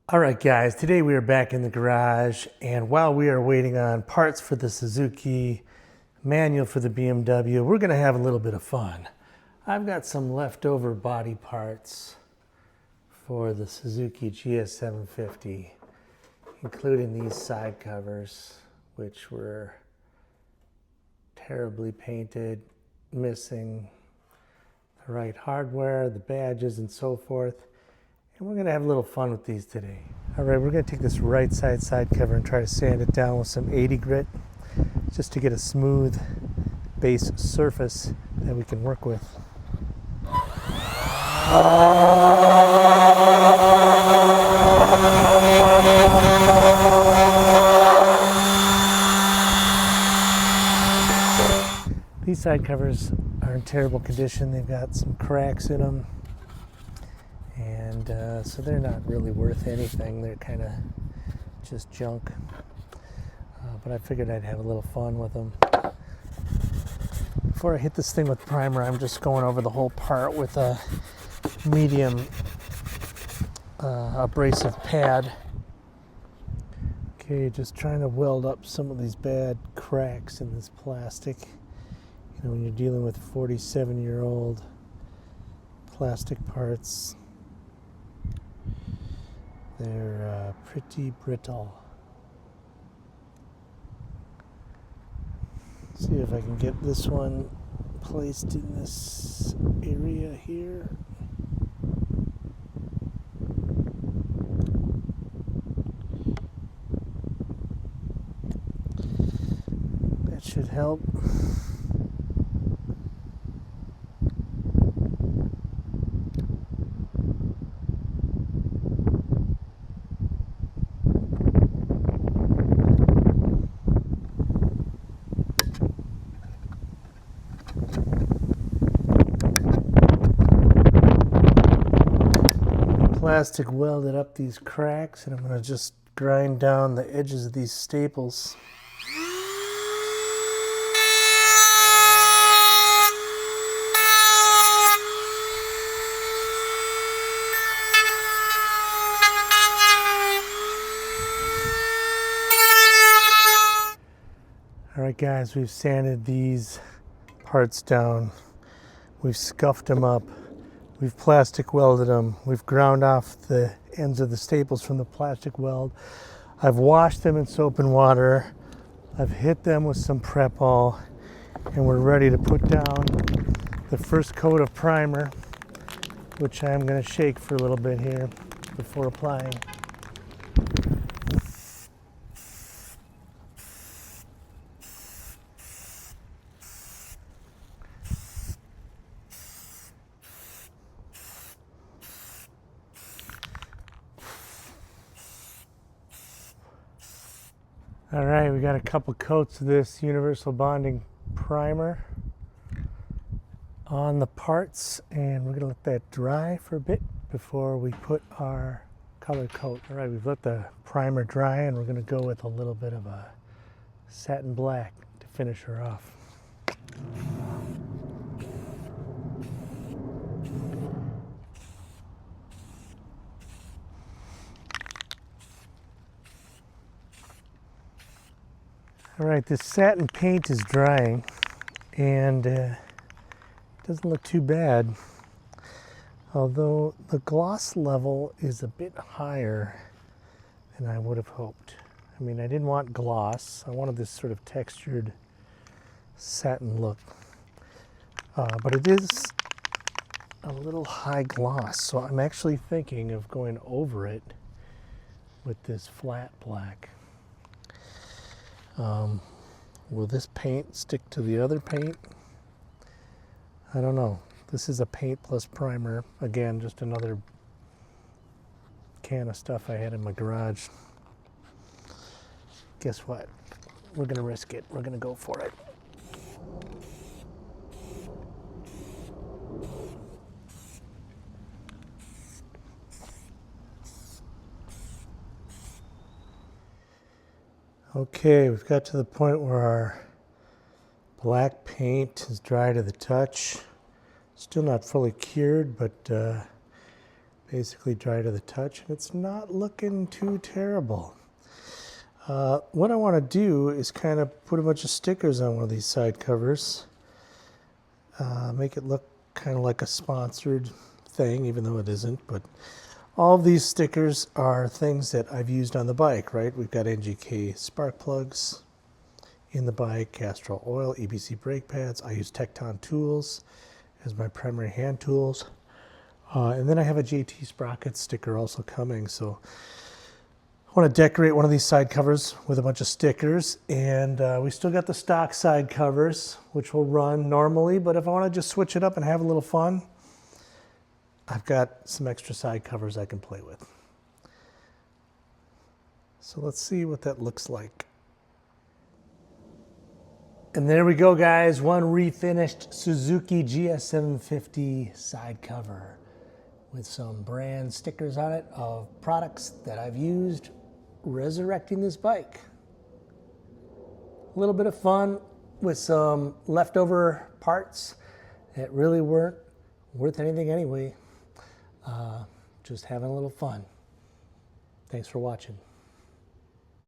All right, guys, today we are back in the garage, and while we are waiting on parts for the Suzuki, manual for the BMW, we're going to have a little bit of fun. I've got some leftover body parts for the Suzuki GS750, including these side covers, which were terribly painted, missing the right hardware, the badges, and so forth. And we're going to have a little fun with these today. All right, we're going to take this right side cover and try to sand it down with some 80 grit just to get a smooth base surface that we can work with. These side covers are in terrible condition. They've got some cracks in them. And so they're not really worth anything. They're kind of just junk. But I figured I'd have a little fun with them. Before I hit this thing with primer, I'm just going over the whole part with a medium abrasive pad. Okay, just trying to weld up some of these bad cracks in this plastic. You know, when you're dealing with 47-year-old plastic parts, they're pretty brittle. See if I can get this one placed in this area here. That should help. Plastic welded up these cracks, and I'm going to just grind down the edges of these staples. All right, guys, we've sanded these parts down. We've scuffed them up. We've plastic welded them. We've ground off the ends of the staples from the plastic weld. I've washed them in soap and water. I've hit them with some prep all, and we're ready to put down the first coat of primer, which I'm going to shake for a little bit here before applying. All right, we got a couple coats of this universal bonding primer on the parts, and we're gonna let that dry for a bit before we put our color coat. All right, we've let the primer dry, and we're gonna go with a little bit of a satin black to finish her off. All right, this satin paint is drying, and it doesn't look too bad, although the gloss level is a bit higher than I would have hoped. I mean, I didn't want gloss. I wanted this sort of textured satin look, but it is a little high gloss, so I'm actually thinking of going over it with this flat black. Will this paint stick to the other paint? I don't know. This is a paint plus primer. Again, just another can of stuff I had in my garage. Guess what? We're gonna risk it. We're gonna go for it. Okay, we've got to the point where our black paint is dry to the touch. Still not fully cured, but Basically dry to the touch, and it's not looking too terrible. What I want to do is kind of put a bunch of stickers on one of these side covers. Make it look kind of like a sponsored thing, even though it isn't. But all of these stickers are things that I've used on the bike, right? We've got NGK spark plugs in the bike, Castrol oil, EBC brake pads. I use Tecton tools as my primary hand tools. And then I have a JT Sprocket sticker also coming. So I want to decorate one of these side covers with a bunch of stickers. And we still got the stock side covers, which will run normally. But if I want to just switch it up and have a little fun, I've got some extra side covers I can play with. So let's see what that looks like. And there we go, guys. One refinished Suzuki GS750 side cover with some brand stickers on it of products that I've used resurrecting this bike. A little bit of fun with some leftover parts that really weren't worth anything anyway. Just having a little fun. Thanks for watching.